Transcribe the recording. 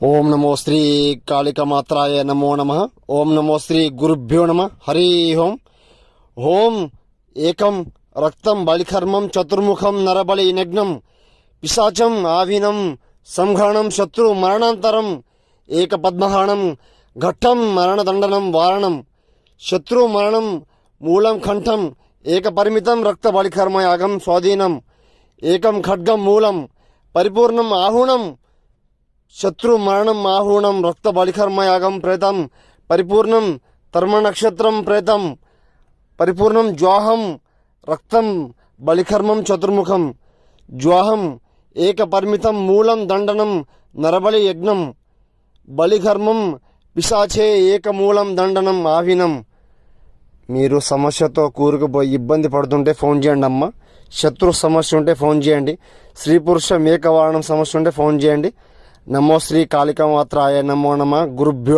ఓం నమో శ్రీ కాళికమాత్రాయ నమో నమః. ఓం నమో శ్రీ గురుభ్యో నమః. హరి ఓం. ఓం ఏకం రక్తం బలికర్మం చతుర్ముఖం నరబలి నగ్నం పిశాచం ఆవినం సంఘాణం శత్రు మరణాంతరం ఏక పద్మహాణం ఘట్టం మరణదండనం వారణం శత్రు మరణం మూలం కంఠం ఏక పరిమితం రక్త బలికర్మయాగం స్వాధీనం ఏకం ఖడ్గం మూలం పరిపూర్ణం ఆహుణం శత్రు మరణం ఆహూణం రక్త బలికర్మయాగం ప్రేతం పరిపూర్ణం తర్మ నక్షత్రం ప్రేతం పరిపూర్ణం జ్వాహం రక్తం బలికర్మం చతుర్ముఖం జ్వాహం ఏక పరిమితం మూలం దండనం నరబలి యజ్ఞం బలికర్మం పిశాచే ఏకమూలం దండనం ఆవినం. మీరు సమస్యతో కూరుకుపోయి ఇబ్బంది పడుతుంటే ఫోన్ చేయండి అమ్మ. శత్రు సమస్య ఉంటే ఫోన్ చేయండి. స్త్రీ పురుష మేకవారణం సమస్య ఉంటే ఫోన్ చేయండి. నమో శ్రీ కాళికామాత్రాయ నమో నమః. గురుభ్యో